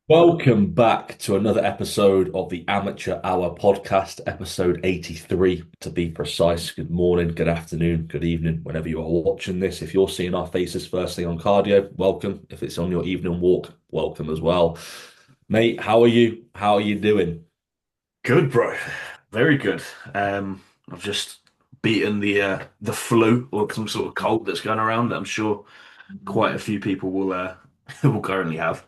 Welcome back to another episode of the Amateur Hour podcast, episode 83 to be precise. Good morning, good afternoon, good evening, whenever you are watching this. If you're seeing our faces first thing on cardio, welcome. If it's on your evening walk, welcome as well. Mate, how are you? How are you doing? Good, bro. Very good. I've just beaten the flu or some sort of cold that's going around that I'm sure quite a few people will will currently have.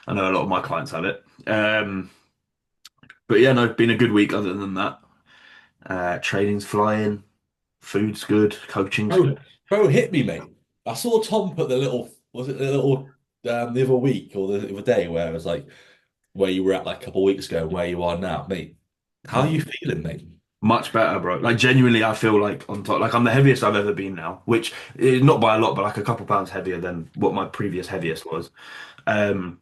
I know a lot of my clients have it. But yeah, no, been a good week other than that. Training's flying, food's good, coaching's Bro, good. bro, hit me, mate. I saw Tom put the little, was it the little, the other week or the other day where it was like, where you were at like a couple of weeks ago and where you are now, mate. How are you feeling, mate? Much better, bro. Like genuinely, I feel like on top. Like I'm the heaviest I've ever been now, which is not by a lot, but like a couple pounds heavier than what my previous heaviest was. Um,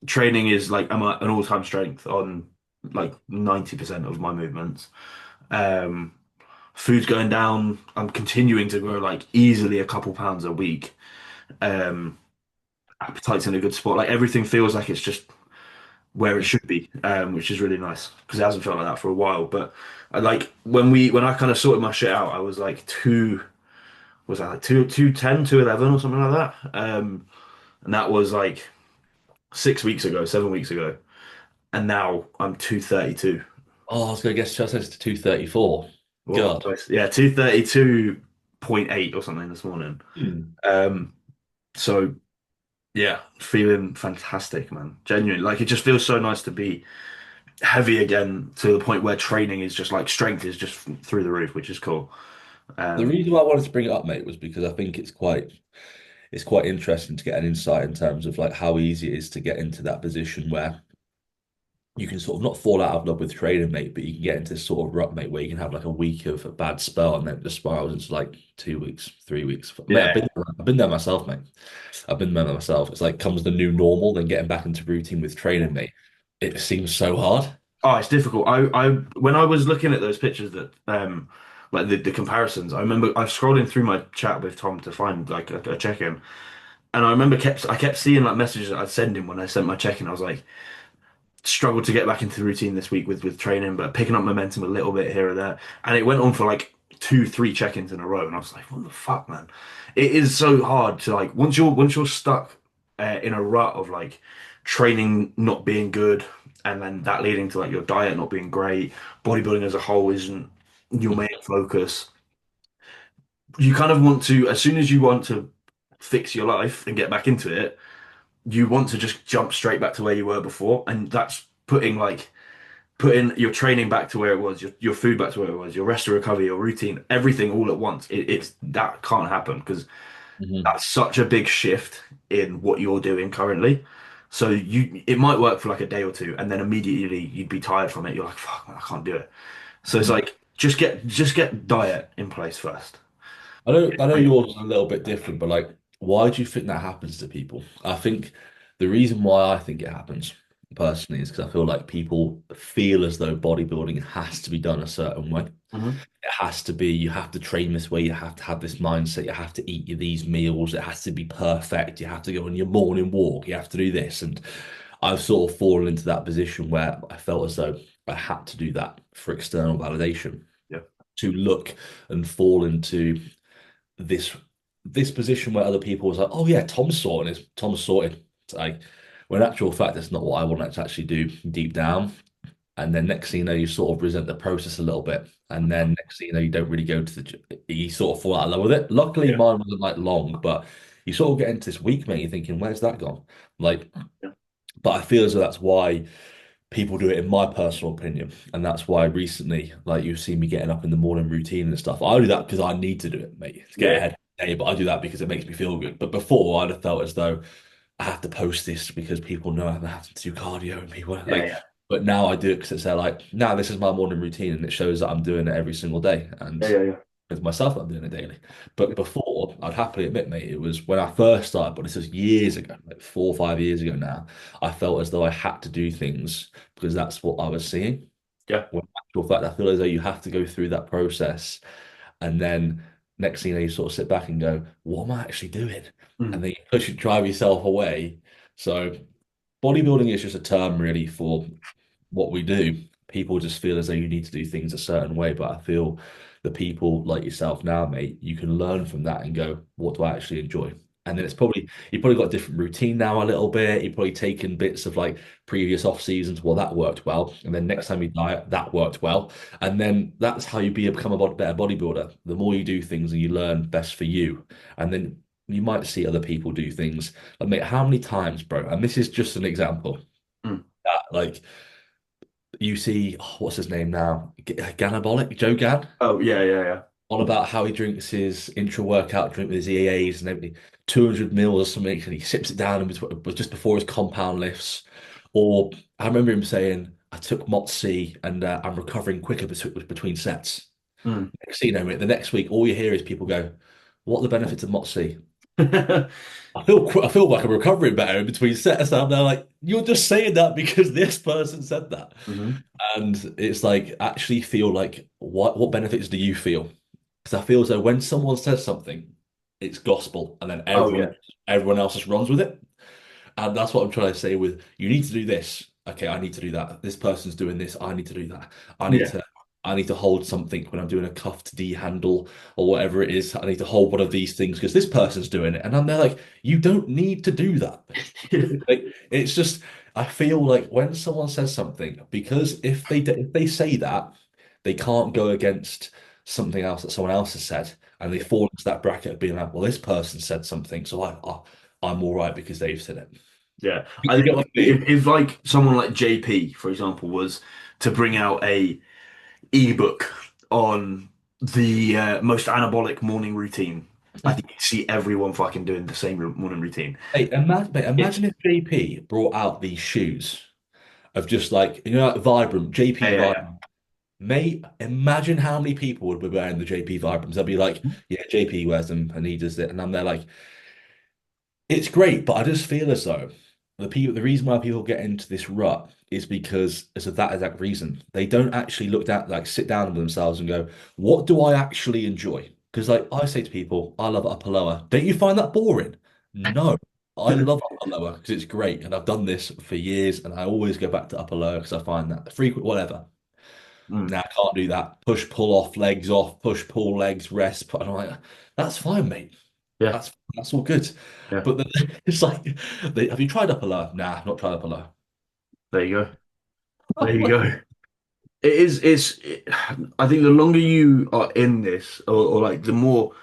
Training is like I'm at an all-time strength on like 90% of my movements. Um, Food's going down. I'm continuing to grow like easily a couple pounds a week. Um, Appetite's in a good spot. Like everything feels like it's just where it should be, which is really nice because it hasn't felt like that for a while. But I like when I kind of sorted my shit out, I was like was that like 210, 211 or something like that. And that was like 6 weeks ago, 7 weeks ago. And now I'm 232. Oh, I was going to guess just to 234. Well, God. yeah, 232.8 or something this morning. Hmm. Um, so yeah, feeling fantastic, man. Genuinely, like it just feels so nice to be heavy again to the point where training is just like strength is just through the roof, which is cool. The Um, reason why I wanted to bring it up, mate, was because I think it's quite interesting to get an insight in terms of like how easy it is to get into that position where you can sort of not fall out of love with training, mate, but you can get into this sort of rut, mate, where you can have like a week of a bad spell and then it just spirals into like 2 weeks, 3 weeks. Mate, I've yeah. been I've been there myself, mate. I've been there myself. It's like comes the new normal, then getting back into routine with training, mate. It seems so hard. Oh, it's difficult. I when I was looking at those pictures that like the comparisons, I remember I was scrolling through my chat with Tom to find like a check-in. And I remember I kept seeing like messages that I'd send him when I sent my check-in. I was like, struggled to get back into the routine this week with training, but picking up momentum a little bit here or there. And it went on for like two, three check-ins in a row, and I was like, "What the fuck, man?" It is so hard to like once you're stuck in a rut of like training not being good, and then that leading to like your diet not being great, bodybuilding as a whole isn't your main focus. You kind of want to, as soon as you want to fix your life and get back into it, you want to just jump straight back to where you were before, and that's putting your training back to where it was, your food back to where it was, your rest and recovery, your routine, everything all at once. It's that can't happen because Mhm. that's such a big shift in what you're doing currently. So it might work for like a day or two, and then immediately you'd be tired from it. You're like, fuck, man, I can't do it. So it's Mhm. like just get diet in place first. I know yours is a little bit different, but like, why do you think that happens to people? I think the reason why I think it happens personally is because I feel like people feel as though bodybuilding has to be done a certain way. Mhm. It has to be, you have to train this way, you have to have this mindset, you have to eat these meals, it has to be perfect, you have to go on your morning walk, you have to do this. And I've sort of fallen into that position where I felt as though I had to do that for external validation, Yeah. to look and fall into this this position where other people was like, oh yeah, Tom's sorting this, Tom's sorted. It's like, when in actual fact, that's not what I wanted to actually do deep down. And then next thing you know, you sort of resent the process a little bit. And then next thing you know, you don't really go to the gym. You sort of fall out of love with it. Luckily, Yeah. mine wasn't like long, but you sort of get into this week, mate. You're thinking, where's that gone? Like, Yeah. but I feel as though that's why people do it, in my personal opinion. And that's why recently, like, you've seen me getting up in the morning routine and stuff. I do that because I need to do it, mate, to get Yeah. ahead of the day. But I do that because it makes me feel good. But before, I'd have felt as though I have to post this because people know I'm having to do cardio and people Yeah. like. Yeah. But now I do it because it's there like, now this is my morning routine and it shows that I'm doing it every single day. And Yeah. Yeah. Yeah. with myself, I'm doing it daily. But before, I'd happily admit, mate, it was when I first started, but this was years ago, like 4 or 5 years ago now. I felt as though I had to do things because that's what I was seeing. Yeah. When in actual fact, I feel as though you have to go through that process, and then next thing you know, you sort of sit back and go, "What am I actually doing?" And Mm. then you push and drive yourself away. So bodybuilding is just a term really for what we do. People just feel as though you need to do things a certain way, but I feel the people like yourself now, mate, you can learn from that and go, what do I actually enjoy? And then it's probably you've probably got a different routine now a little bit. You've probably taken bits of like previous off seasons, well, that worked well. And then next time you diet, that worked well. And then that's how you become a better bodybuilder. The more you do things and you learn best for you. And then you might see other people do things. Like, mate, how many times, bro? And this is just an example. Mm. That, like you see, oh, what's his name now? Ganabolic, Joe Gan, Oh yeah, yeah, yeah. on about how he drinks his intra workout drink with his EAAs and everything, 200 mils or something, and he sips it down and was just before his compound lifts. Or I remember him saying, I took Motzi and I'm recovering quicker between sets. Mm. Next thing you know, mate, the next week, all you hear is people go, what are the benefits of Motzi? I feel like I'm recovering better in between sets. And I'm there like, you're just saying that because this person said that. Hmm. And it's like actually feel like what benefits do you feel? Because I feel as though when someone says something, it's gospel, and then Oh yeah, everyone else just runs with it. And that's what I'm trying to say with you need to do this. Okay, I need to do that. This person's doing this. I need to do that. I need yeah. to I need to hold something when I'm doing a cuffed D handle or whatever it is. I need to hold one of these things because this person's doing it. And I'm there like, you don't need to do that. Like, it's just I feel like when someone says something, because if they say that, they can't go against something else that someone else has said, and they fall into that bracket of being like, well, this person said something, so I'm all right because they've said it. Yeah, I You get what think I mean? if like someone like JP, for example, was to bring out a ebook on the most anabolic morning routine, I think you see everyone fucking doing the same morning routine. Mate, It's imagine if JP brought out these shoes of just like like Vibram, yeah, JP yeah, yeah. Vibram. Mate, imagine how many people would be wearing the JP Vibrams. They'll be like, yeah, JP wears them and he does it. And I'm there like, it's great, but I just feel as though the reason why people get into this rut is because it's of that exact reason. They don't actually look at like sit down with themselves and go, what do I actually enjoy? Because like I say to people, I love upper lower. Don't you find that boring? No, I love upper lower because it's great, and I've done this for years, and I always go back to upper lower because I find that frequent whatever. Mm, Now I can't do that. Push, pull off, push, pull, legs, rest. And I'm like, that's fine, mate. yeah, That's all good. yeah. But then it's like, have you tried upper lower? Nah, not tried upper lower. There you go. There you go. It is. I think the longer you are in this, or like the more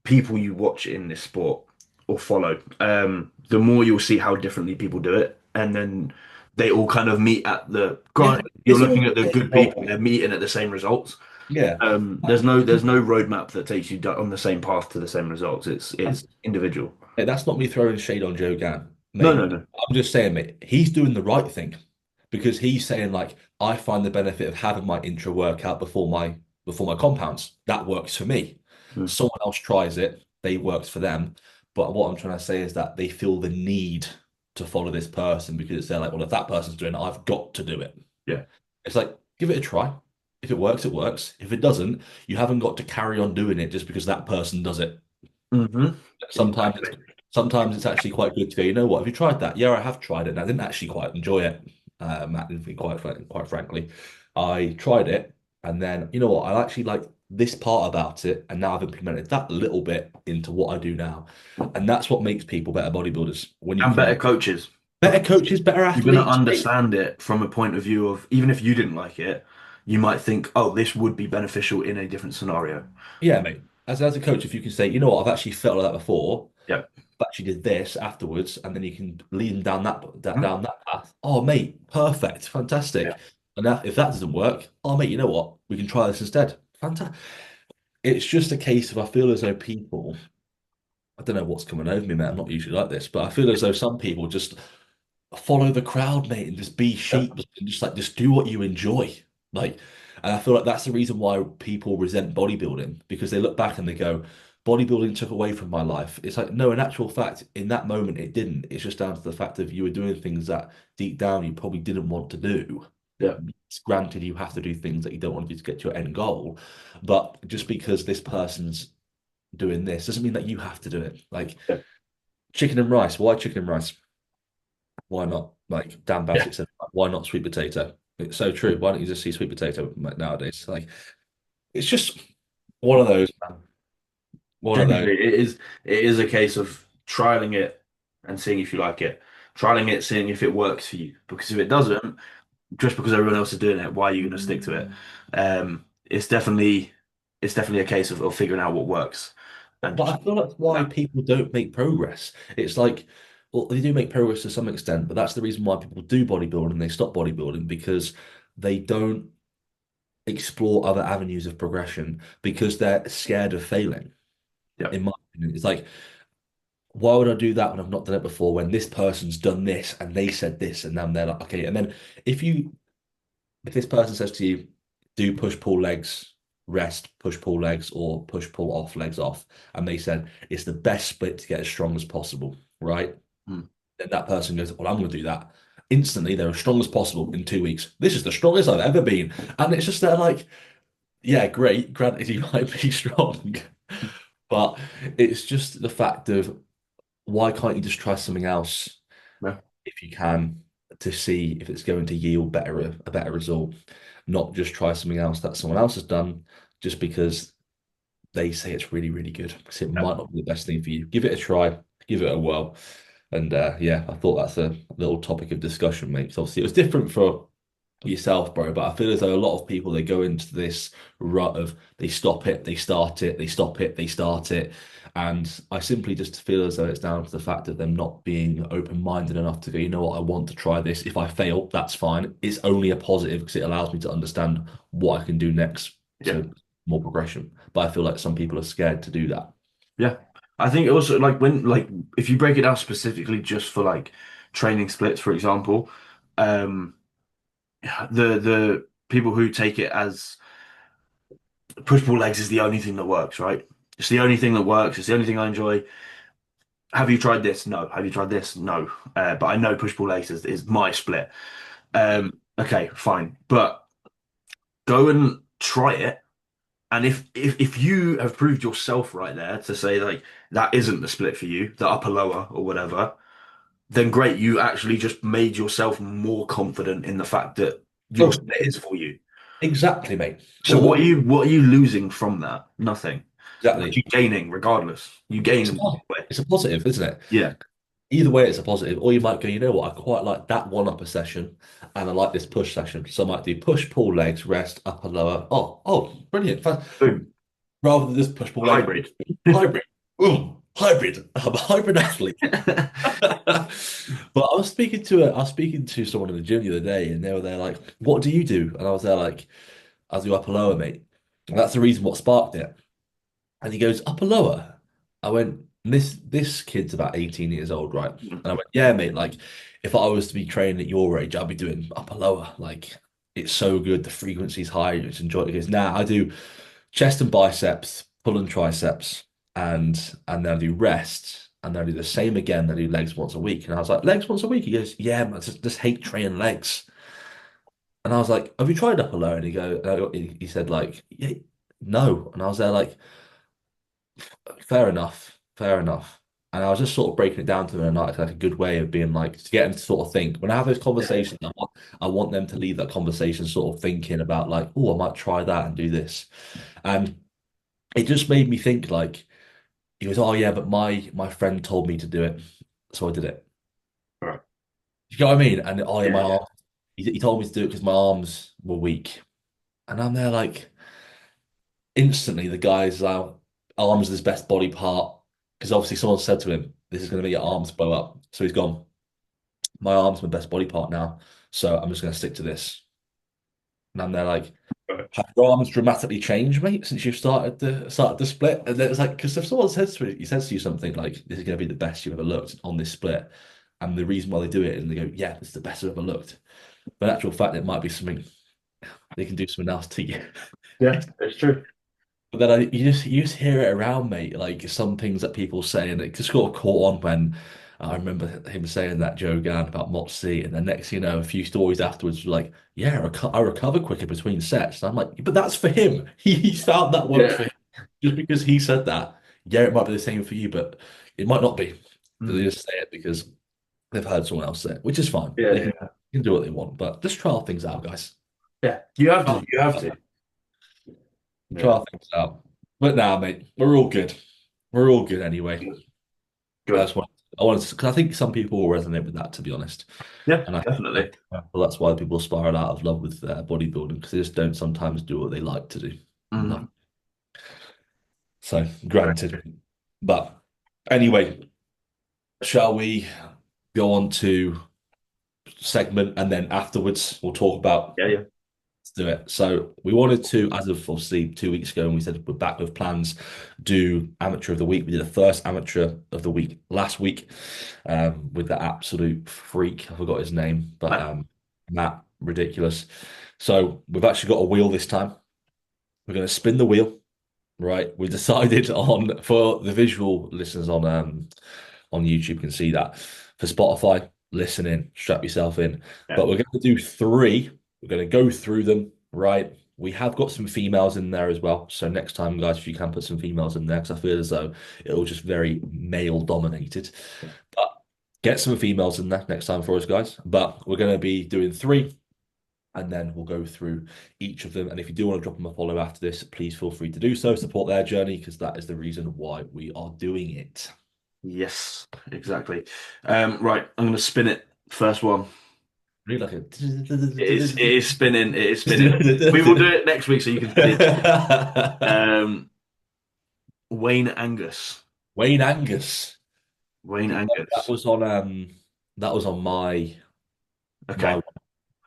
people you watch in this sport or follow, the more you'll see how differently people do it, and then they all kind of meet at the. Yeah, Granted, you're it's looking all at the good people; they're meeting at the same results. yeah. There's no roadmap that takes you on the same path to the same results. It's And individual. that's not me throwing shade on Joe Gann, No, no, mate. no. I'm just saying, mate, he's doing the right thing because he's saying like, I find the benefit of having my intra workout before my compounds. That works for me. Mm. Someone else tries it, they works for them. But what I'm trying to say is that they feel the need to follow this person because they're like, well, if that person's doing it, I've got to do it. Yeah. It's like, give it a try. If it works, it works. If it doesn't, you haven't got to carry on doing it just because that person does it. Hmm. Sometimes Exactly. it's sometimes it's actually quite good to go, you know what, have you tried that? Yeah, I have tried it, and I didn't actually quite enjoy it. Matt, quite frankly. I tried it, and then you know what, I actually like this part about it, and now I've implemented that little bit into what I do now. And that's what makes people better bodybuilders when you And better can coaches. better coaches, better You're going to athletes. understand it from a point of view of even if you didn't like it, you might think, oh, this would be beneficial in a different scenario. Yeah, mate. As a coach, if you can say, you know what, I've actually felt like that before, Yeah. but actually did this afterwards, and then you can lead them Mhm. down that path. Oh, mate, perfect, Yeah. fantastic. And if that doesn't work, oh, mate, you know what? We can try this instead. Fantastic. It's just a case of I feel as though people, I don't know what's coming over me, mate. I'm not usually like this, but I feel as though some people just follow the crowd, mate, and just be Yeah. sheep and just do what you enjoy. Like, and I feel like that's the reason why people resent bodybuilding because they look back and they go, bodybuilding took away from my life. It's like, no, in actual fact, in that moment, it didn't. It's just down to the fact of you were doing things that deep down you probably didn't want to do. Yeah. It's granted, you have to do things that you don't want to do to get to your end goal, but just because this person's doing this doesn't mean that you have to do it. Like Yeah. chicken and rice. Why chicken and rice? Why not? Like Dan Yeah, Bassett said, why not sweet potato? It's so true. Why don't you just see sweet potato nowadays? Like it's just one of those, man. One of those. genuinely, it is a case of trialing it and seeing if you like it. Trialing it, seeing if it works for you. Because if it doesn't, just because everyone else is doing it, why are you going to stick to it? It's definitely a case of figuring out what works and But just I feel that's why no. people don't make progress. It's like, well, they do make progress to some extent, but that's the reason why people do bodybuilding and they stop bodybuilding because they don't explore other avenues of progression because they're scared of failing. Yeah, In my opinion, it's like, why would I do that when I've not done it before? When this person's done this and they said this, and then they're like, okay. And then if you, if this person says to you, do push pull legs, rest, push pull legs, or push pull off legs off, and they said it's the best split to get as strong as possible, right? mm, Then that person goes, well, I'm going to do that. Instantly, they're as strong as possible in 2 weeks. This is the strongest I've ever been. And it's just they're like, yeah, great. Granted, you might be strong, but it's just the fact of why can't you just try something else yeah, if you can to see if it's going to yield a better result, not just try something else that someone else has done just because they say it's really, really good because it yeah, might not be the best thing for you. Give it a try, give it a whirl. And yeah, I thought that's a little topic of discussion, mate. 'Cause obviously, it was different for yourself, bro. But I feel as though a lot of people they go into this rut of they stop it, they start it, they stop it, they start it, and I simply just feel as though it's down to the fact of them not being open-minded enough to go, you know what, I want to try this. If I fail, that's fine. It's only a positive because it allows me to understand what I can do next. yeah, So more progression. But I feel like some people are scared to do that. yeah. I think also like when like if you break it down specifically just for like training splits, for example, um, the people who take it as push pull legs is the only thing that works, right? It's the only thing that works. It's the only thing I enjoy. Have you tried this? No. Have you tried this? No. But I know push pull legs is my split. Okay, fine. But go and try it. And if you have proved yourself right there to say like that isn't the split for you, the upper lower or whatever, then great. You actually just made yourself more confident in the fact that your Oh, split is for you. exactly, mate. So Or what are you losing from that? Nothing. What are exactly. you gaining regardless? You It's a gain positive. way. It's a positive, isn't it? Yeah. Either way, it's a positive. Or you might go, you know what, I quite like that one upper session and I like this push session. So I might do push, pull, legs, rest, upper, lower. Brilliant. Boom. Rather than just push, pull, leg, Hybrid. hybrid. Ooh, hybrid. I'm a hybrid athlete. But I was speaking to someone in the gym the other day and they were there like, what do you do? And I was there like, I do upper lower, mate. And that's the reason what sparked it. And he goes, upper lower. I went, this kid's about 18 years old, right? And I went, yeah, mate, like if I was to be training at your age, I'd be doing upper lower. Like it's so good, the frequency's high, it's enjoy it. He goes, nah, I do chest and biceps, pull and triceps, and then I do rest, and then I do the same again, then I do legs once a week. And I was like, legs once a week? He goes, yeah, man, just hate training legs. And I was like, have you tried upper lower? And he said like, yeah, no. And I was there like, fair enough, fair enough. And I was just sort of breaking it down to them in like a good way of being like to get them to sort of think. When I have those Yeah. conversations, I want them to leave that conversation sort of thinking about like, oh, I might try that and do this. And it just made me think like he goes, oh yeah, but my friend told me to do it, so I did it. All right. You know what I mean? And oh yeah, Yeah, my yeah. arm. He told me to do it because my arms were weak, and I'm there like instantly the guy's arms are his best body part because obviously someone said to him, "This is going to make your arms blow up." So he's gone. My arm's my best body part now, so I'm just going to stick to this. And I'm there like, All right. have your arms dramatically changed, mate, since you've started the split? And then it's like, because if someone says to you something like, "This is going to be the best you've ever looked on this split," and the reason why they do it, and they go, "Yeah, this is the best I've ever looked," but in actual fact, it might be something they can do something else to you. Yeah, it's true. But then you just hear it around, mate. Like some things that people say, and it just got caught on when I remember him saying that Joe Gann about Mott C, and the next, a few stories afterwards were like, "Yeah, I recover quicker between sets." And I'm like, "But that's for him. He found that works Yeah. for him. Just because he said that, yeah, it might be the same for you, but it might not be." So they Mm. just say it because." they've heard someone else say it, which is fine. Yeah, They yeah, can do what they want, but just trial things out, guys. yeah. You have Trial to. You have things to. out. Yeah. Trial things out. But now, mate, we're all good. We're all good anyway. Good. I Good. just want, I want to, because I think some people will resonate with that, to be honest. Yeah, And I think definitely. well, that's why people spiral out of love with bodybuilding because they just don't sometimes do what they like to do. Mm. Love. So, granted. But anyway, shall we go on to segment and then afterwards we'll talk about Yeah, yeah. let's do it. So we wanted to, as of obviously 2 weeks ago, and we said we're back with plans, do amateur of the week. We did the first amateur of the week last week with the absolute freak. I forgot his name, but Right. Matt, ridiculous. So we've actually got a wheel this time. We're going to spin the wheel, right? We decided on for the visual listeners on YouTube can see that. For Spotify, listen in, strap yourself in. Yeah. But we're going to do three. We're going to go through them, right? We have got some females in there as well. So next time, guys, if you can put some females in there, because I feel as though it'll just very male dominated. But get some females in there next time for us, guys. But we're going to be doing three, and then we'll go through each of them. And if you do want to drop them a follow after this, please feel free to do so. Support their journey because that is the reason why we are doing it. Yes, exactly. Right, I'm gonna spin it. First one. Really like It is spinning. It is spinning. We will do a it next week so you can see. Um, Wayne Angus. Wayne Angus. Wayne That Angus. was on that was on Okay, my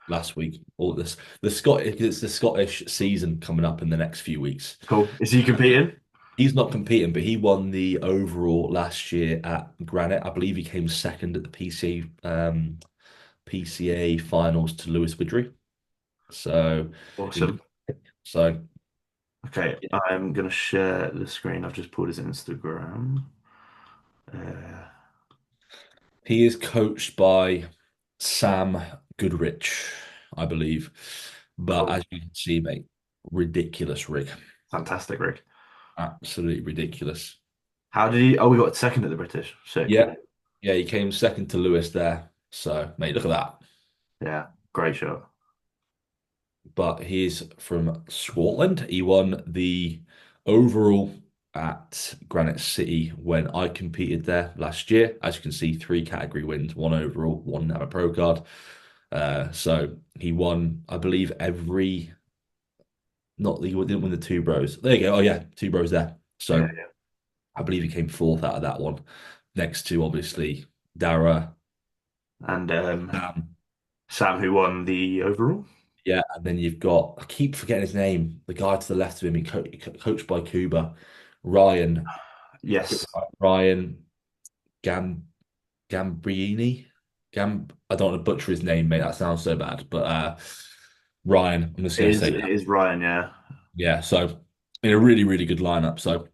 last week. All this the Scottish it's the Scottish season coming up in the next few weeks. cool. Is he competing? He's not competing, but he won the overall last year at Granite. I believe he came second at the PCA finals to Lewis Widry. So in Awesome. so Okay, I'm gonna share the screen. I've just pulled his Instagram. Uh, he is coached by Sam Goodrich, I believe. But cool. as you can see, mate, ridiculous rig. Fantastic, Rick. Absolutely ridiculous. How did he? Oh, we got second at the British. Sick. Yeah. Yeah, he came second to Lewis there. So, mate, look at that. Yeah, great shot. But he's from Scotland. He won the overall at Granite City when I competed there last year. As you can see, three category wins, one overall, one amateur pro card. So he won, I believe, every not he didn't win the two bros. There you go. Oh yeah, two bros there. Yeah, So yeah. I believe he came fourth out of that one. Next to obviously Dara, And Sam. Sam, who won the overall. Yeah, and then you've got I keep forgetting his name. The guy to the left of him, coached by Cuba, Ryan, Yes, Ryan Gam Gambrini. I don't want to butcher his name, mate. That sounds so bad. But Ryan, I'm just it gonna is. say It that. is Ryan. Yeah. Yeah, so in a really, really good lineup. So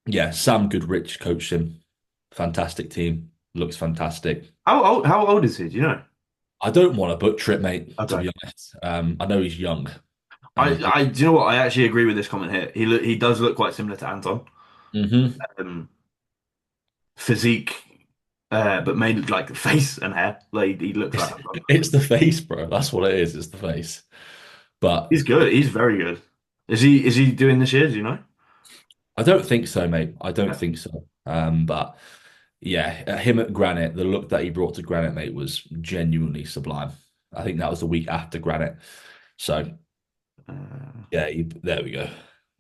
yeah, Sam Goodrich coached him. Fantastic team. Looks fantastic. How old is he? Do you know? I don't want to butcher it, mate, to Okay. be honest. I know he's young. And I Do you know what? I actually agree with this comment here. He does look quite similar to Anton. Mhm. Um, Physique, but mainly like face and hair. Like he looks like Anton. It's the face, bro. That's what it is. It's the face. But He's good. He's very good. Is he doing this year? Do you know? I don't think so, mate. I don't Okay. think so. But yeah, him at Granite, the look that he brought to Granite, mate, was genuinely sublime. I think that was the week after Granite. So Uh, yeah, there we go. It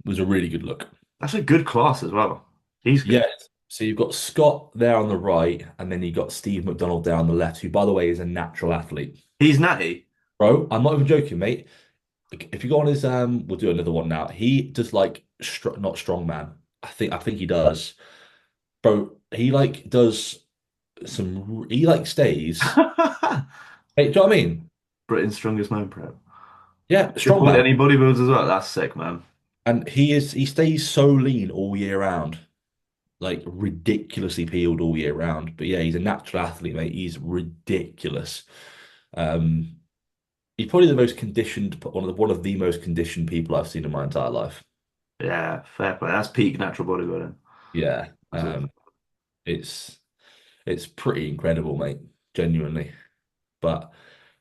was a really good look. that's a good class as well. He's Yeah. good. So you've got Scott there on the right, and then you've got Steve McDonald there on the left, who, by the way, is a natural athlete. He's natty. Bro, I'm not even joking, mate. If you go on his we'll do another one now. He does like not strongman. I think he does. Bro, he like does he like stays. Hey, do you know what I mean? Britain's strongest man prep. Yeah, And strongman. he bodybuilds as well. That's sick, man. And he stays so lean all year round. Like ridiculously peeled all year round. But yeah, he's a natural athlete, mate. He's ridiculous. Um, he's probably the most conditioned, one of the most conditioned people I've seen in my entire life. Yeah, fair play. That's peak natural bodybuilding. Yeah, That's it. it's pretty incredible, mate. genuinely. But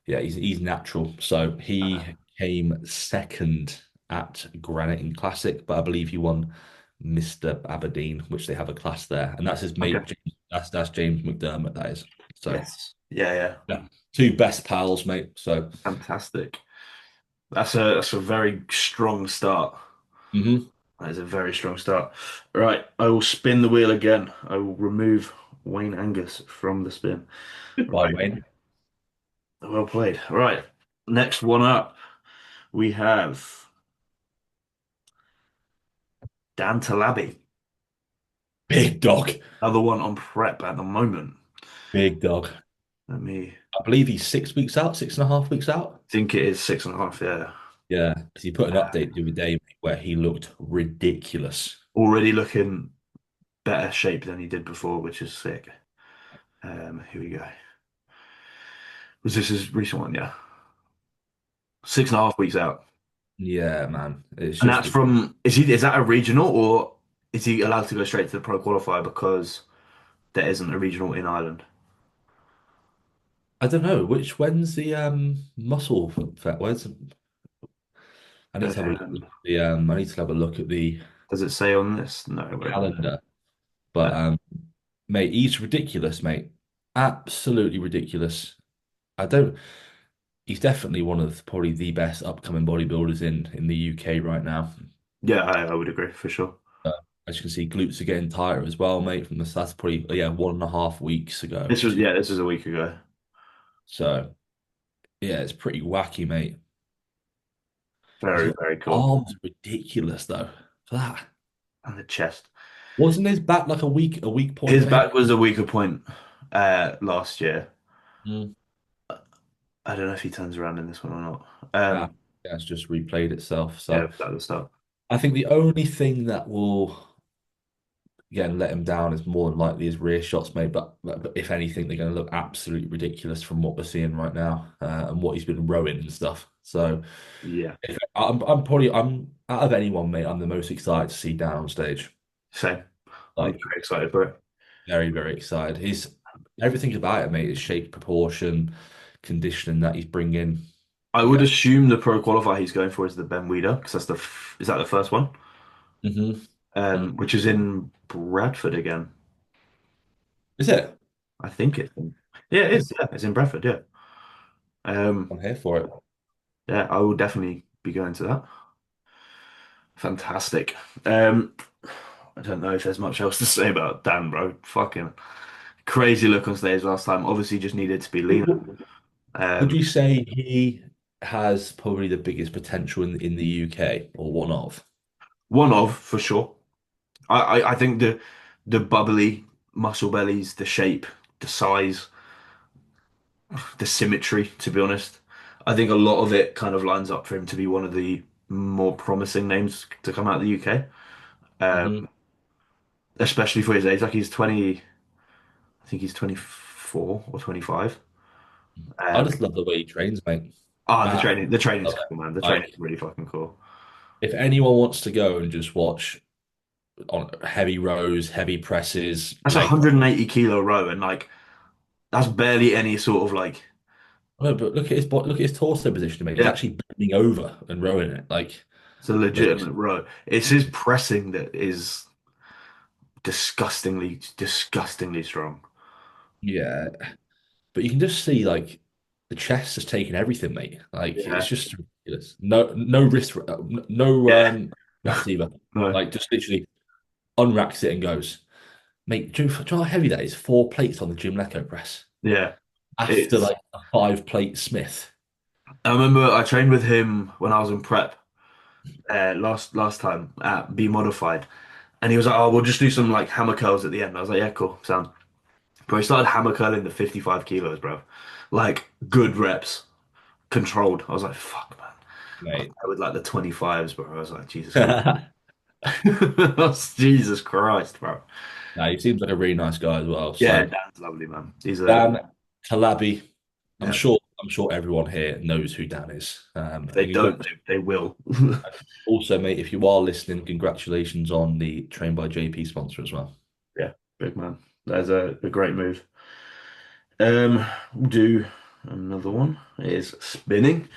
yeah, he's natural. So he came second at Granite Classic, but I believe he won Mr. Aberdeen, which they have a class there, and that's his Okay. mate. That's James McDermott. That is. So Yes. Yeah, yeah. yeah, two best pals, mate. So Fantastic. That's a very strong start. mhm. That is a very strong start. Right, I will spin the wheel again. I will remove Wayne Angus from the spin. Goodbye, Right, Wayne. well played. Right, next one up, we have Dan Talabi, Big dog. another one on prep at the moment. Big dog. Let me I believe he's 6 weeks out, 6.5 weeks out. think it is 6.5. Yeah, Yeah, because he put an update the other day mate, where he looked ridiculous. already looking better shape than he did before, which is sick. Here we go. Was this his recent one? Yeah, 6.5 weeks out. Yeah, man. It's And just that's is that a regional or is he allowed to go straight to the pro qualifier because there isn't a regional in Ireland? I don't know when's the muscle fat. I need to have a look at Um, the I need to have a look at the does it say on this? No, it won't. calendar. But mate, he's ridiculous, mate. Absolutely ridiculous. I don't. He's definitely one of probably the best upcoming bodybuilders in the UK right now. Yeah, I would agree for sure. Uh, as you can see, glutes are getting tighter as well, mate. From the that's probably yeah 1.5 weeks ago. This was a week ago. So yeah, it's pretty wacky, mate. Very, His very cool. arms are ridiculous though. For that. And the chest. Wasn't his back like a weak point, His mate? back was a weaker point last year. Mm. I don't know if he turns around in this one or not. Ah, yeah, it's just replayed itself. Yeah, So that was start. I think the only thing that will again let him down is more than likely his rear shots, mate. But if anything, they're going to look absolutely ridiculous from what we're seeing right now and what he's been rowing and stuff. So Yeah, if, I'm out of anyone, mate. I'm the most excited to see Dan on stage. same. I'm Like very excited for it. very very excited. He's everything about it, mate. His shape, proportion, conditioning that he's bringing. I would Yeah. assume the pro qualifier he's going for is the Ben Weeder because is that the first one? Hmm. Which is in Bradford again. Is it? I think it's yeah, it is. Yeah, it's in Bradford. Yeah. I'm here for it. Yeah, I will definitely be going to that. Fantastic. Um, I don't know if there's much else to say about Dan, bro. Fucking crazy look on stage last time. Obviously, just needed to be leaner. Would Um, you say he has probably the biggest potential in the UK or one of? one of for sure. I think the bubbly muscle bellies, the shape, the size, the symmetry. To be honest, I think a lot of it kind of lines up for him to be one of the more promising names to come out of the UK. Hmm. Especially for his age. Like he's 20, I think he's 24 or 25. I Um, just love the way he trains, mate. the I training, the training's love it. cool, man. The training's Like, really fucking cool. if anyone wants to go and just watch on heavy rows, heavy presses, That's a leg. 180 kilo row, and like that's barely any sort of like No, but look at his torso position, mate. He's yeah, actually bending over and rowing it. Like, it's a legitimate row. It's his pressing that is disgustingly, disgustingly strong. yeah. But you can just see like the chest has taken everything, mate. Like it's Yeah, just ridiculous. No wrist, no yeah, racks either. no, Like just literally unracks it and goes, mate. Do you know how heavy that is? 4 plates on the gym Leco press yeah. after It's. like a 5 plate Smith. I remember I trained with him when I was in prep last time at Be Modified, and he was like, "Oh, we'll just do some like hammer curls at the end." I was like, "Yeah, cool, sound." Bro, he started hammer curling the 55 kilos, bro. Like good reps, controlled. I was like, "Fuck, man." I was Mate. with like the 25s, bro. I was like, Jesus Christ. Jesus Christ, bro. No, he seems like a really nice guy as well. Yeah, So Dan's lovely, man. He's a Dan Talabi, I'm yeah. sure I'm sure everyone here knows who Dan is. If they And don't, they will. also, mate, if you are listening, congratulations on the Train by JP sponsor as well. Yeah, big man. That's a great move. We'll do another one. It is spinning.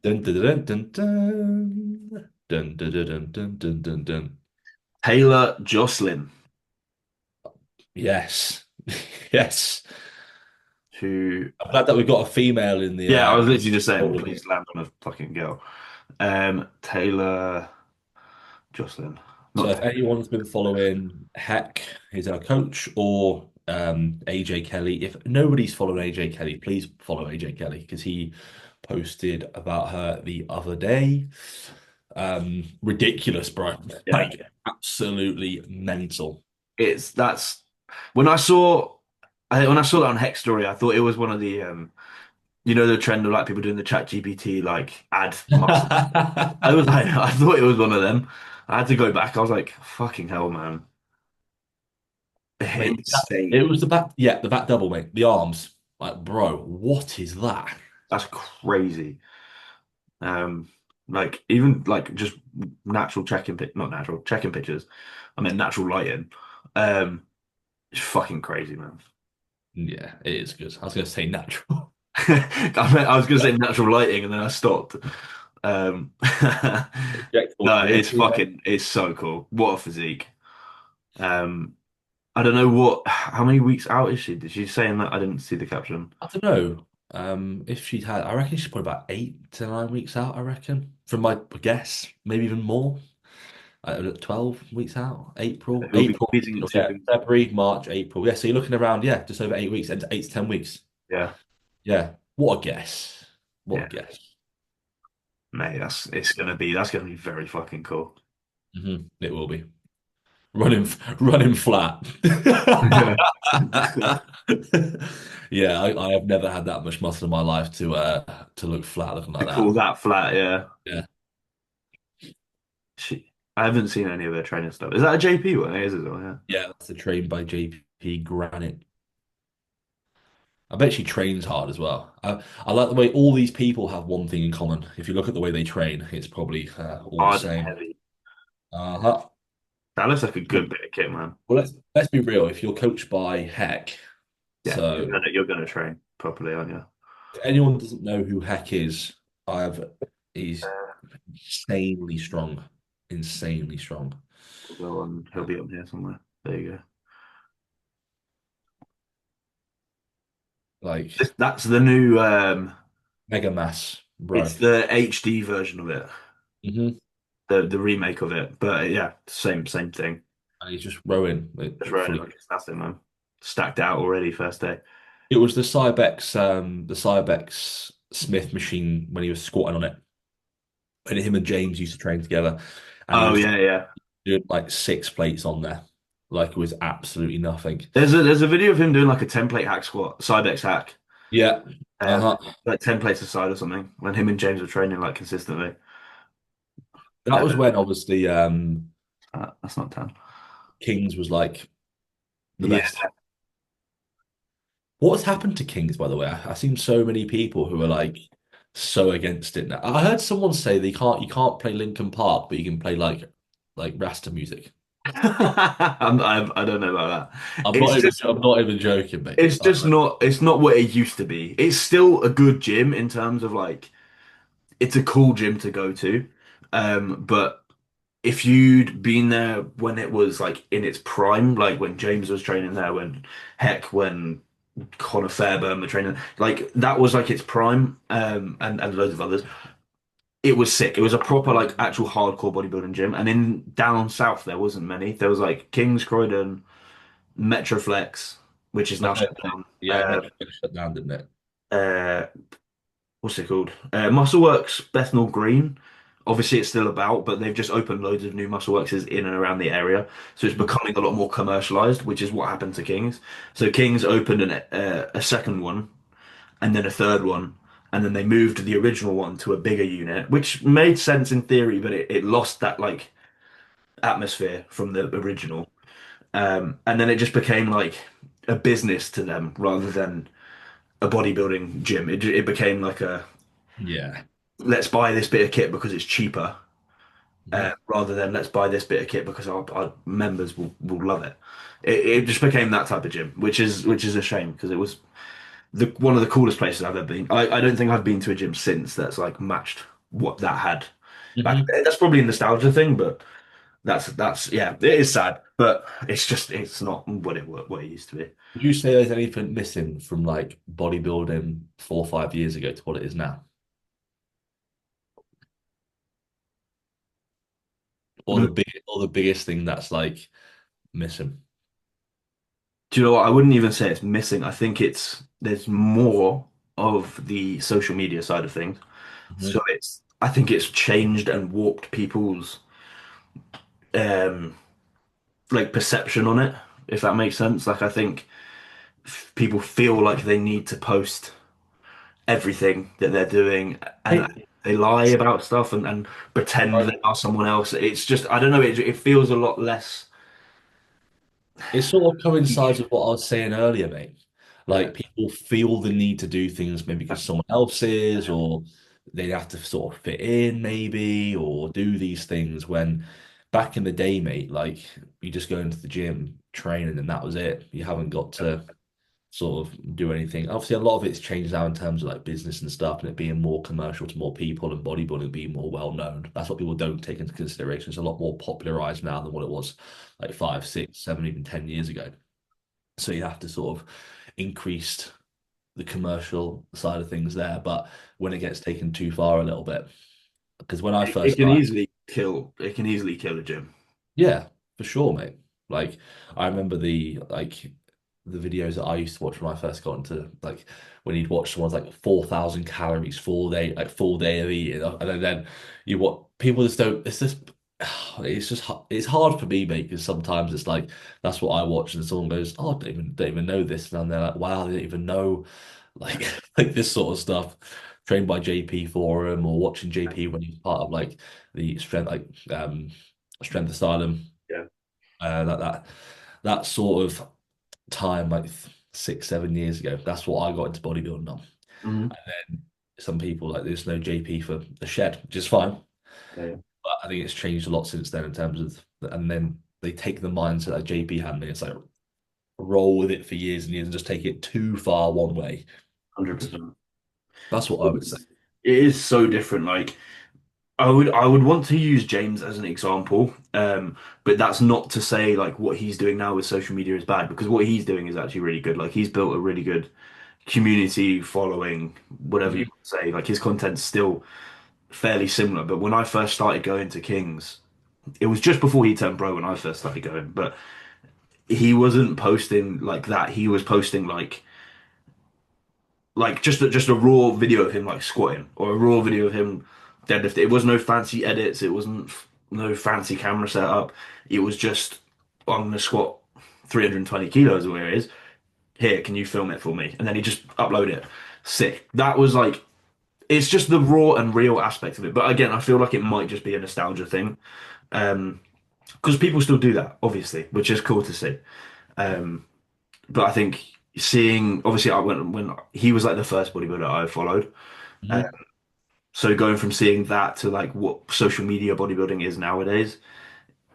Dun, dun, dun, dun, dun. Dun, dun, dun, dun, dun, dun, dun, dun. Taylor Jocelyn, Yes. Yes. who, I'm glad that we've got a female in the yeah, I was literally just saying, tournament. please land on a fucking girl. Taylor Jocelyn, So not if Taylor. anyone's been following Heck, he's our coach, or AJ Kelly, if nobody's following AJ Kelly, please follow AJ Kelly because he posted about her the other day. Ridiculous, bro. Yeah, Like absolutely mental. it's that's when I saw when I saw that on Hex Story, I thought it was one of the you know the trend of like people doing the chat GPT like add muscle. I was like, I thought it was one of them. I had to go back. I was like, fucking hell, man. Mate, it Insane. was the back, yeah, the back double, mate. The arms. Like, bro, what is that? That's crazy. Um, like even like just natural checking pic, not natural checking pictures. I mean natural lighting. Um, it's fucking crazy, man. Yeah, it is good. I was gonna say natural. I was gonna say natural lighting and then I stopped. Um, Injectable no, for it's you, fucking, it's so cool. What a physique. Um, I don't know how many weeks out is she? Did she say in that? I didn't see the caption. I don't know. If she'd had, I reckon she's probably about 8 to 9 weeks out. I reckon, from my guess, maybe even more. 12 weeks out. April, He'll be April. squeezing into, Yeah, February, March, April. Yeah, so you're looking around. Yeah, just over 8 weeks, and 8 to 10 weeks. yeah, Yeah, what a guess. What yeah, a guess. mate, that's gonna be very fucking cool. It will be running flat. Yeah. Yeah, I have never had that much muscle in my life to look flat looking To like call that. that flat, yeah. Yeah, I haven't seen any of their training stuff. Is that a JP one? It is as well, yeah. yeah, that's a train by JP Granite. I bet she trains hard as well. I like the way all these people have one thing in common. If you look at the way they train, it's probably all the Hard and same. heavy. Uh-huh. That looks like a good bit of kit, man. Well, let's be real. If you're coached by Heck, Yeah, so you're gonna train properly, aren't you? if anyone doesn't know who Heck is, I've he's insanely strong, insanely strong. We'll go on. He'll be on here somewhere. There you go. Like That's the new. mega mass, bro. It's the HD version of it, hmm the remake of it. But yeah, same thing. And he's just rowing Just it running fully. like it's nothing, man. Stacked out already first day. It was the Cybex Smith machine when he was squatting on it. And him and James used to train together, and he Oh was yeah, yeah. doing like 6 plates on there, like it was absolutely nothing. There's a video of him doing like a 10 plate hack squat, Cybex hack, Yeah, um, uh-huh. like 10 plates aside or something. When him and James were training like consistently. That Uh, was when obviously that's not 10. Kings was like the Yeah. best. What's happened to Kings, by the way? I've seen so many people who are like so against it now. I heard someone say they can't you can't play Linkin Park, but you can play like Rasta music. I don't know about that. I'm not even joking, mate. It's just not it's not what it used to be. It's still a good gym in terms of like it's a cool gym to go to. But if you'd been there when it was like in its prime, like when James was training there, when Conor Fairbairn were training, like that was like its prime, and loads of others. It was sick. It was a proper like actual hardcore bodybuilding gym. And in down south there wasn't many. There was like King's Croydon, Metroflex, which is now shut down. Yeah, Mexico shut down, didn't it? Uh, what's it called? Muscleworks Bethnal Green. Obviously, it's still about, but they've just opened loads of new Muscleworks in and around the area, so it's becoming a lot more commercialized, which is what happened to Kings. So Kings opened a second one, and then a third one, and then they moved the original one to a bigger unit, which made sense in theory, but it lost that like atmosphere from the original, and then it just became like a business to them rather than a bodybuilding gym. It became like a Yeah. let's buy this bit of kit because it's cheaper. Mhm. rather than let's buy this bit of kit because our members will love it. It just became that type of gym, which is a shame because it was the one of the coolest places I've ever been. I don't think I've been to a gym since that's like matched what that had back Mhm. then. That's probably a nostalgia thing, but that's yeah, it is sad, but it's not what it used to be. Would you say there's anything missing from like bodybuilding 4 or 5 years ago to what it is now? Or the biggest thing that's like missing? Do you know what? I wouldn't even say it's missing. I think there's more of the social media side of things. So Mhm. I think it's changed and warped people's um like perception on it, if that makes sense. Like I think people feel like they need to post everything that they're doing and It, they lie about stuff and pretend they are someone else. It's just I don't know, it feels a lot less. it sort of coincides with what I was saying earlier, mate. Yeah. Like people feel the need to do things maybe because someone else is, or they have to sort of fit in, maybe, or do these things when back in the day, mate, like you just go into the gym, train, and then that was it. You haven't got to sort of do anything. Obviously, a lot of it's changed now in terms of like business and stuff, and it being more commercial to more people, and bodybuilding being more well known. That's what people don't take into consideration. It's a lot more popularized now than what it was like 5, 6, 7, even 10 years ago. So you have to sort of increase the commercial side of things there. But when it gets taken too far a little bit, because when I It first can started, easily kill a gym. yeah, for sure, mate. Like I remember the videos that I used to watch when I first got into like when you'd watch someone's like 4,000 calories full day of eating, and then you what people just don't. It's just it's hard for me, mate, because sometimes it's like that's what I watch, and someone goes, "Oh, I don't even know this," and they're like, "Wow, they don't even know like like this sort of stuff." Trained by JP Forum or watching JP when he's part of like the Strength Asylum, Yeah. that sort of time, like 6, 7 years ago. That's what I got into bodybuilding on. Mhm. And then some people like there's no JP for the shed, which is fine. Yeah. But I think it's changed a lot since then in terms of, and then they take the mindset that JP had, and it's like roll with it for years and years and just take it too far one way. 100%. That's what I would say. It is so different. Like I would want to use James as an example, but that's not to say like what he's doing now with social media is bad because what he's doing is actually really good. Like he's built a really good community following, whatever you Mhm. want to say. Like his content's still fairly similar. But when I first started going to Kings, it was just before he turned pro when I first started going, but he wasn't posting like that. He was posting like just a raw video of him like squatting or a raw video of him deadlifting. It was no fancy edits. It wasn't no fancy camera setup. It was just I'm gonna squat 320 kilos or where it is. Here, can you film it for me? And then he just upload it. Sick. That was like it's just the raw and real aspect of it. But again, I feel like it might just be a nostalgia thing. Because people still do that, obviously, which is cool to see. Um, but I think seeing obviously I went when he was like the first bodybuilder I followed. Uh, Mhm. so going from seeing that to like what social media bodybuilding is nowadays,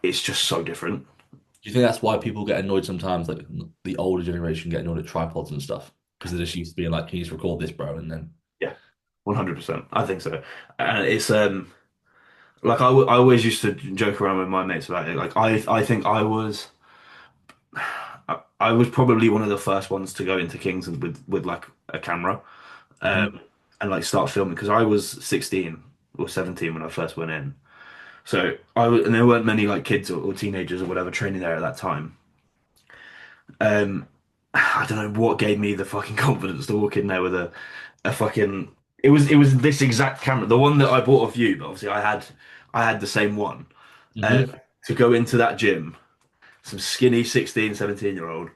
it's just so different. Do you think that's why people get annoyed sometimes, like the older generation get annoyed at tripods and stuff? Because they're just used to being like, can you just record this, bro? And then, Yeah, 100%. I think so. And it's like I always used to joke around with my mates about it. Like I think I was probably one of the first ones to go into Kings and with like a camera Mhm. and like start filming because I was 16 or 17 when I first went in. So and there weren't many like kids or teenagers or whatever training there at that time. Um, I don't know what gave me the fucking confidence to walk in there with a fucking. It was this exact camera, the one that I bought off you, but obviously I had the same one. Uh, Mhm. to go into that gym, some skinny 16, 17-year-old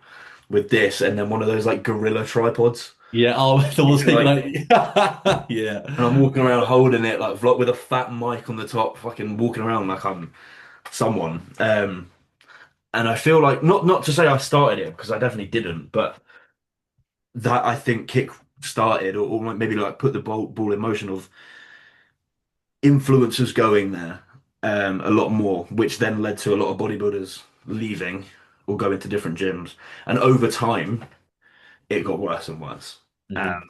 with this, and then one of those like gorilla tripods. Yeah, oh, the You ones can that you like, like, and I'm yeah. walking around holding it like vlog with a fat mic on the top, fucking walking around like I'm someone. And I feel like not to say I started it because I definitely didn't, but that I think kick started or maybe like put the ball in motion of influencers going there a lot more, which then led to a lot of bodybuilders leaving or going to different gyms. And over time, it got worse and worse. Mhm.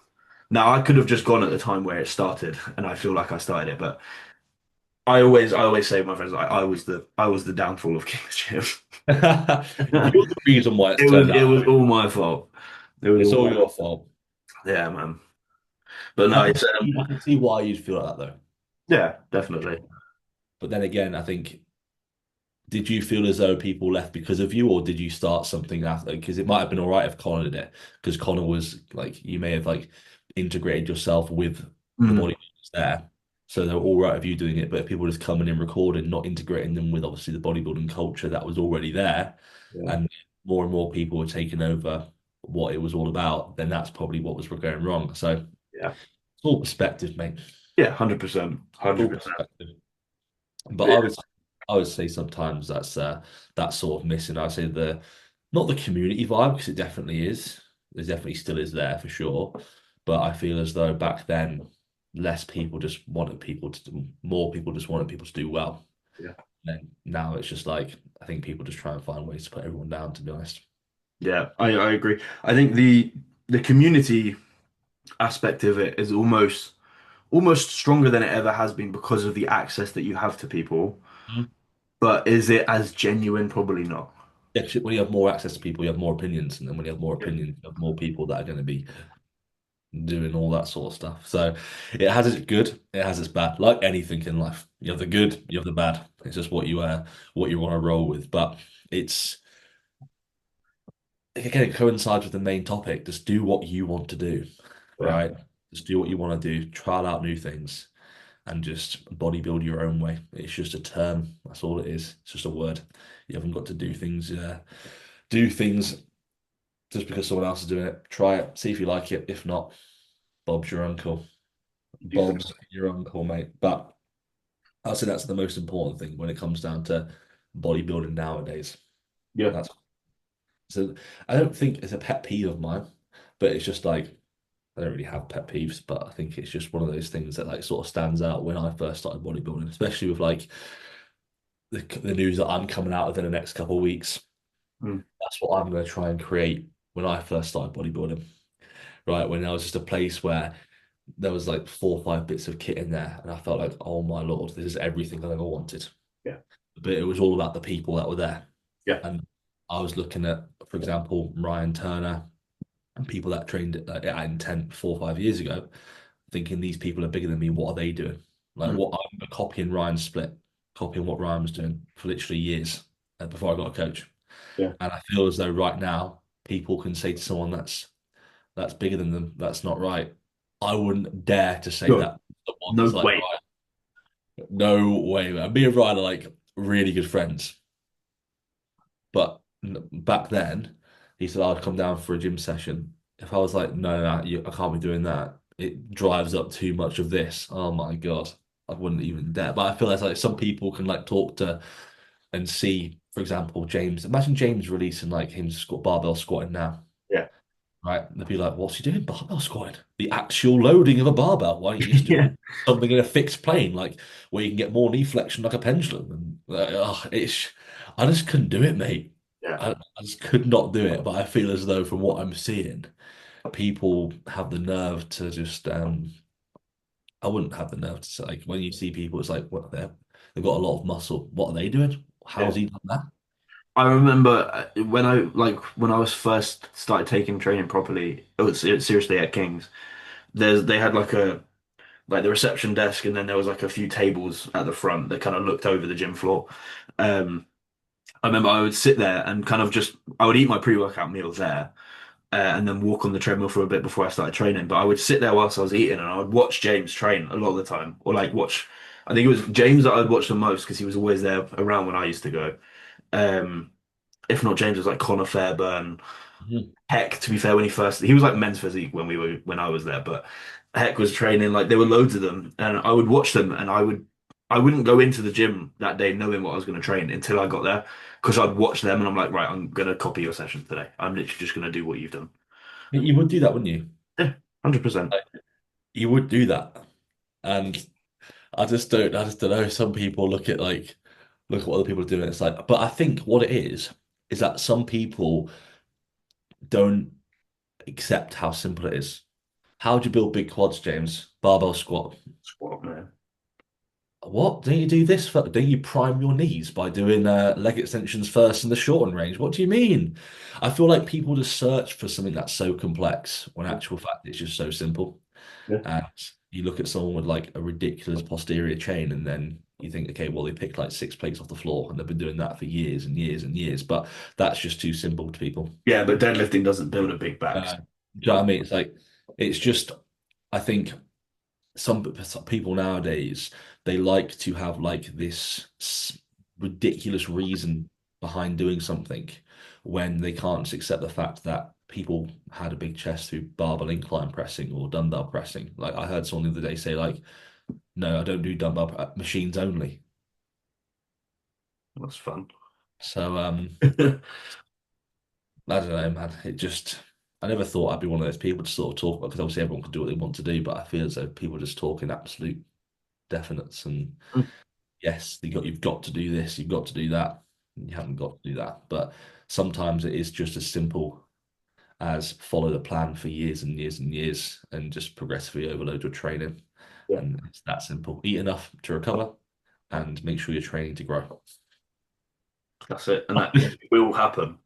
Now I could have just gone at the time where it started, and I feel like I started it, but I always say to my friends, I was the downfall of King's Gym. You're the reason why it's turned It out. was all my fault. It was It's all all my your fault. yeah, man. But I no, can it's see, I can see why you'd feel like that though. yeah, definitely. But then again, I think, did you feel as though people left because of you, or did you start something after? Because it might have been all right if Connor did it, because Connor was like, you may have like integrated yourself with the Mm, bodybuilders there. So they're all right of you doing it. But if people just coming in recording, not integrating them with obviously the bodybuilding culture that was already there, yeah, and more and more people were taking over what it was all about, then that's probably what was going wrong. So it's yeah, all perspective, mate. yeah, 100%, All 100%. perspective. But Yeah, I would say sometimes that's sort of missing. I'd say the not the community vibe, because it definitely is. There definitely still is there for sure. But I feel as though back then less people just wanted people to more people just wanted people to do well. yeah, And now it's just like I think people just try and find ways to put everyone down, to be honest. yeah. I agree. I think the community aspect of it is almost stronger than it ever has been because of the access that you have to people. Mhm. But is it as genuine? Probably not. Yeah, 'cause when you have more access to people, you have more opinions, and then when you have more Yeah. opinions, you have more people that are going to be doing all that sort of stuff. So it has its good, it has its bad. Like anything in life, you have the good, you have the bad. It's just what you want to roll with. But it's again, it coincides with the main topic. Just do what you want to do, Yeah. right? Just do what you want to do. Try out new things and just bodybuild your own way. It's just a term. That's all it is. It's just a word. You haven't got to do things just because someone else is doing it. Try it, see if you like it. If not, Bob's your uncle. Do you think? Bob's your uncle, mate. But I'd say that's the most important thing when it comes down to bodybuilding nowadays. Yeah. That's so I don't think it's a pet peeve of mine, but it's just like I don't really have pet peeves, but I think it's just one of those things that like sort of stands out when I first started bodybuilding, especially with like the news that I'm coming out within the next couple of weeks. Mm. That's what I'm going to try and create when I first started bodybuilding, right? When there was just a place where there was like 4 or 5 bits of kit in there, and I felt like, oh my Lord, this is everything I ever wanted. Yeah. But it was all about the people that were there. Yeah. And I was looking at, for example, Ryan Turner and people that trained at Intent 4 or 5 years ago, thinking these people are bigger than me. What are they doing? Like Mm. what I'm copying Ryan's split, copying what Ryan was doing for literally years before I got a coach. Yeah. And I feel as though right now people can say to someone that's bigger than them, that's not right. I wouldn't dare to say Sure. that the one No that's like way. right. No way, man. Me and Ryan are like really good friends. But back then, he said I'd come down for a gym session. If I was like, no, I can't be doing that. It drives up too much of this. Oh my God. I wouldn't even dare. But I feel like some people can like talk to and see, for example, James. Imagine James releasing like him barbell squatting now. Yeah. Right? They'd be like, what's he doing? Barbell squatting. The actual loading of a barbell. Why don't you just do Yeah. something in a fixed plane, like where you can get more knee flexion like a pendulum? And I just couldn't do it, mate. Yeah. I just could not do it. But I feel as though from what I'm seeing, people have the nerve to just I wouldn't have the nerve to say like when you see people, it's like what they've got a lot of muscle. What are they doing? Yeah. How's he done that? I remember when I was first started taking training properly, it was seriously at King's. They had like the reception desk, and then there was like a few tables at the front that kind of looked over the gym floor. Um, I remember I would sit there and kind of just I would eat my pre-workout meals there, and then walk on the treadmill for a bit before I started training. But I would sit there whilst I was eating, and I would watch James train a lot of the time, or like watch. I think it was James that I'd watch the most because he was always there around when I used to go. Um, if not James, it was like Connor Fairburn. Mhm. Heck, to be fair, he was like men's physique when I was there, but Heck was training like there were loads of them, and I would watch them, and I wouldn't go into the gym that day knowing what I was going to train until I got there because I'd watch them and I'm like, right, I'm going to copy your session today. I'm literally just going to do what you've done. You would do that, wouldn't you? Yeah, 100%. Like, you would do that. And I just don't know. Some people look at what other people are doing. It's like, but I think what it is that some people don't accept how simple it is. How do you build big quads, James? Barbell squat. Squat, man. What? Don't you do this? Don't you prime your knees by doing leg extensions first in the shortened range? What do you mean? I feel like people just search for something that's so complex when actual fact it's just so simple. Yeah. And you look at someone with like a ridiculous posterior chain, and then you think, okay, well, they picked like six plates off the floor, and they've been doing that for years and years and years. But that's just too simple to people. Yeah, but deadlifting doesn't build a big back. Do you know what I mean? It's like it's just. I think some people nowadays they like to have like this ridiculous reason behind doing something when they can't just accept the fact that people had a big chest through barbell incline pressing or dumbbell pressing. Like I heard someone the other day say like, no, I don't do dumbbell machines only. That's fun. So I don't know, man. It just I never thought I'd be one of those people to sort of talk about because obviously everyone can do what they want to do, but I feel as though people just talk in absolute definites and yes, you've got to do this, you've got to do that. You haven't got to do that. But sometimes it is just as simple as follow the plan for years and years and years and just progressively overload your training. Yeah, And it's that simple. Eat enough to recover and make sure you're training to grow. that's it. And that will happen.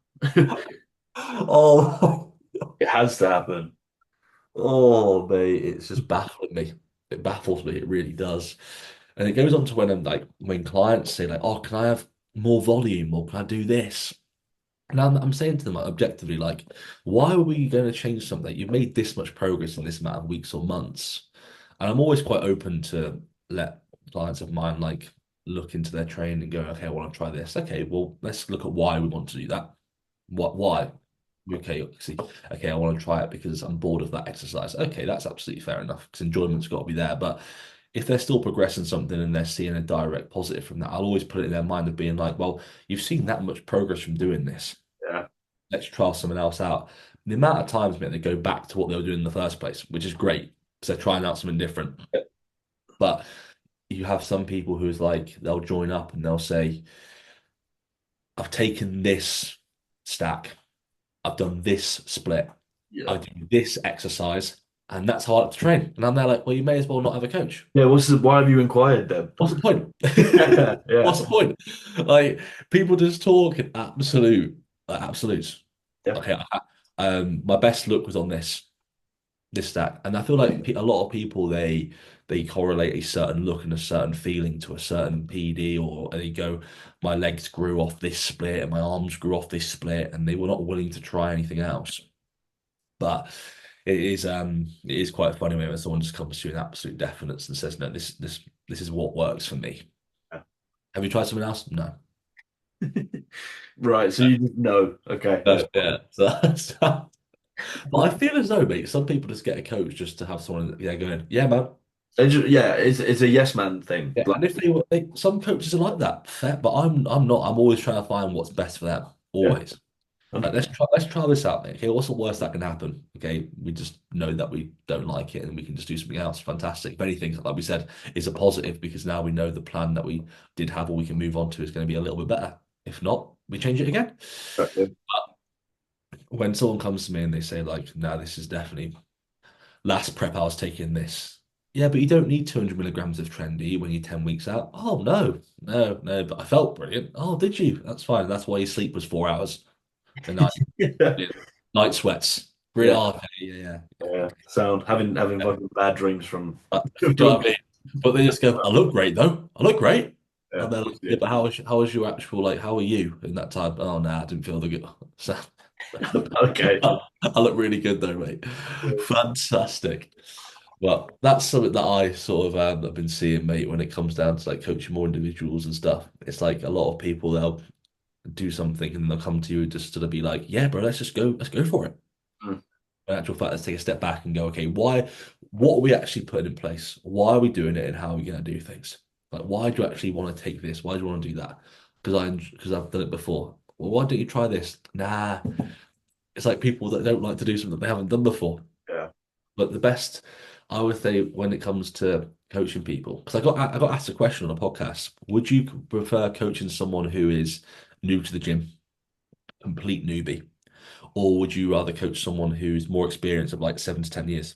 Oh, It has to happen. oh, mate, it's just baffling me. It baffles me. It really does. And it goes on to when I'm like when clients say like, "Oh, can I have more volume or can I do this?" And I'm saying to them like, objectively, like, why are we going to change something? You've made this much progress in this amount of weeks or months. And I'm always quite open to let clients of mine like look into their training and go, okay, I want to try this. Okay, well, let's look at why we want to do that. Why? Okay, see, okay, I want to try it because I'm bored of that exercise. Okay, that's absolutely fair enough because enjoyment's got to be there. But if they're still progressing something and they're seeing a direct positive from that, I'll always put it in their mind of being like, well, you've seen that much progress from doing this. Yeah. Let's try something else out. The amount of times, man, they go back to what they were doing in the first place, which is great because they're trying out something different. But you have some people who's like, they'll join up and they'll say, I've taken this stack, I've done this split, Yeah. I do this exercise, and that's how I like to train. And I'm there like, well, you may as well not have a coach. Yeah, why have you inquired then? What's the point? Yeah, yeah, What's the point? Like people just talk in absolutes. yeah, Okay, my best look was on this stack, and I feel like a lot of people they correlate a certain look and a certain feeling to a certain PD, or and they go, my legs grew off this split and my arms grew off this split, and they were not willing to try anything else. But it is quite funny when someone just comes to you in absolute definites and says, no, this is what works for me. yeah. Have you tried something else? No. Right, so you just know. Okay, that's Yeah. But I feel as though, mate, some people just get a coach just to have someone, yeah, going, yeah, man. yeah, it's a yes man thing. Yeah, Like, and if some coaches are like that, fair, but I'm not. I'm always trying to find what's best for them. yeah, Always. Like, 100%. let's try this out, mate. Okay, what's the worst that can happen? Okay, we just know that we don't like it, and we can just do something else. Fantastic. If anything, like we said, is a positive because now we know the plan that we did have, or we can move on to, is going to be a little bit better. If not, we change it again. When someone comes to me and they say like, "No, this is definitely last prep I was taking this." Yeah, but you don't need 200 milligrams of trendy when you're 10 weeks out. Oh no, no, no. But I felt brilliant. Oh, did you? That's fine. That's why your sleep was 4 hours a night. Yeah, Night sweats. Really? yeah, Oh, okay, yeah, yeah. Sound having yeah. fucking bad dreams from. Do you know what I mean? But they just go, I look great though. I look great. Yeah, And they're like, yeah, but how was your actual like? How are you in that time? Oh, nah, I didn't feel the good. So, okay. I look really good though, mate. Fantastic. Well, that's something that I sort of have been seeing, mate, when it comes down to like coaching more individuals and stuff. It's like a lot of people they'll do something and they'll come to you just to be like, yeah, bro, let's go for it. Mm, In actual fact, let's take a step back and go, okay, what are we actually putting in place? Why are we doing it and how are we going to do things? Like, why do you actually want to take this? Why do you want to do that? Because I've done it before. Well, why don't you try this? Nah, it's like people that don't like to do something that they haven't done before. yeah. But the best. I would say when it comes to coaching people, because I got asked a question on a podcast. Would you prefer coaching someone who is new to the gym, complete newbie, or would you rather coach someone who's more experienced of like 7 to 10 years?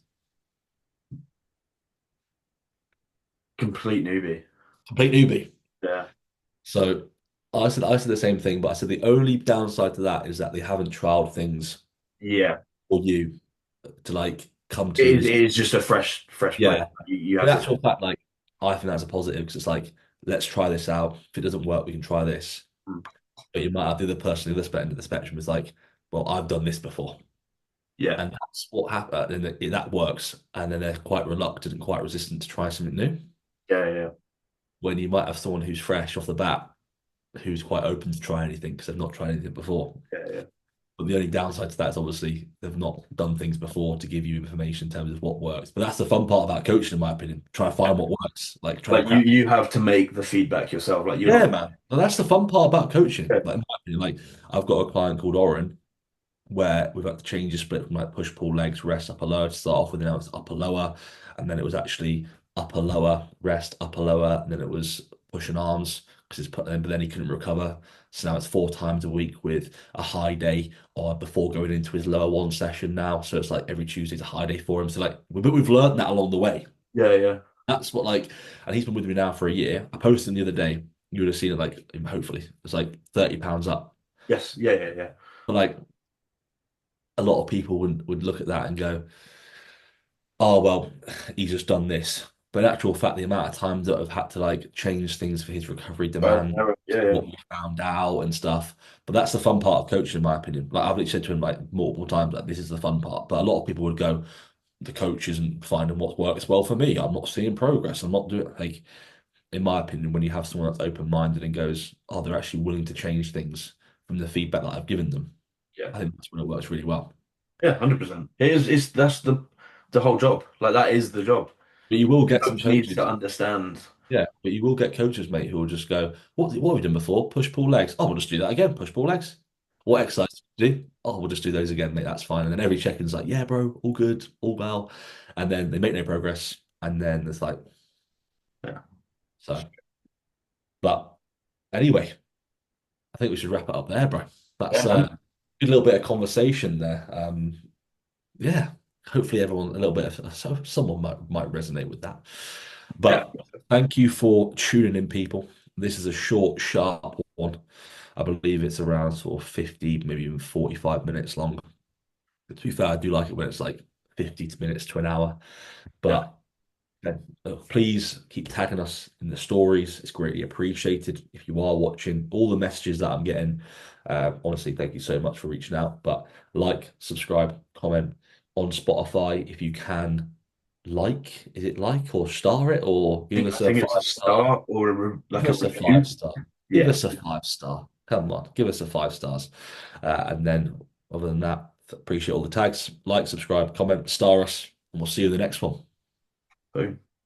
Complete newbie. Complete newbie. Yeah. So I said the same thing, but I said the only downside to that is that they haven't trialed things Yeah. for you to like come to It the is, it decision. is just a fresh plate. Yeah. You In have to actual fact, like I think that's a positive because it's like, let's try this out. If it doesn't work, we can try this. Mm. But you might have the other person, the other end of the spectrum is like, well, I've done this before. Yeah. And that's what happened. And that works. And then they're quite reluctant and quite resistant to try something new. Yeah. Yeah. When you might have someone who's fresh off the bat, who's quite open to try anything because they've not tried anything before. Yeah. Yeah. But the only downside to that is obviously they've not done things before to give you information in terms of what works. But that's the fun part about coaching, in my opinion. Try to find what works, like trying to Like crack. you have to make the feedback yourself. Like you're Yeah, not. man. And that's the fun part about coaching. Yeah. Like, in my opinion, like I've got a client called Oren where we've had to change the split from like push pull legs rest upper lower to start off with. Now it's upper lower, and then it was actually upper lower rest upper lower, and then it was pushing arms because it's put in, but then he couldn't recover. So now it's 4 times a week with a high day or before going into his lower one session now. So it's like every Tuesday's a high day for him. So like we've learned that along the way. Yeah. Yeah. That's what like, and he's been with me now for a year. I posted him the other day. You would have seen it like hopefully it's like £30 up. Yes. Yeah. Yeah. Yeah. But like a lot of people would look at that and go, oh well, he's just done this. But in actual fact, the amount of times that I've had to like change things for his recovery demand, Yeah. Yeah. what we found out and stuff. But that's the fun part of coaching, in my opinion. Like I've literally said to him like multiple times, like this is the fun part. But a lot of people would go, the coach isn't finding what works well for me. I'm not seeing progress. I'm not doing like, in my opinion, when you have someone that's open-minded and goes, oh, they're actually willing to change things from the feedback that I've given them. Yeah. I think that's when it works really well. Yeah. 100%. It is. It's that's the whole job. Like that is the job. But you will get some Coach needs to coaches. understand. Yeah, but you will get coaches, mate, who will just go, what have we done before? Push pull legs. Oh, we'll just do that again. Push pull legs. What exercise do you do? Oh, we'll just do those again, mate. That's fine. And then every check-in's like, yeah, bro, all good, all well. And then they make no progress. And then it's like, Yeah. so. But anyway, I think we should wrap it up there, bro. Yeah, That's man. a good little bit of conversation there. Yeah, hopefully everyone a little bit of so someone might resonate with that. Yeah. But thank you for tuning in, people. This is a short, sharp one. I believe it's around sort of 50, maybe even 45 minutes long. To be fair, I do like it when it's like 50 minutes to an hour. Yeah. But please keep tagging us in the stories. It's greatly appreciated. If you are watching, all the messages that I'm getting, honestly, thank you so much for reaching out. But like, subscribe, comment on Spotify if you can. Like, is it like or star it or give I us a think it's a 5 star? star or Give like a us a five review. star. Give Yeah. us a 5 star. Come on, give us a 5 stars. And then, other than that, appreciate all the tags. Like, subscribe, comment, star us, and we'll see you in the next one. Boom.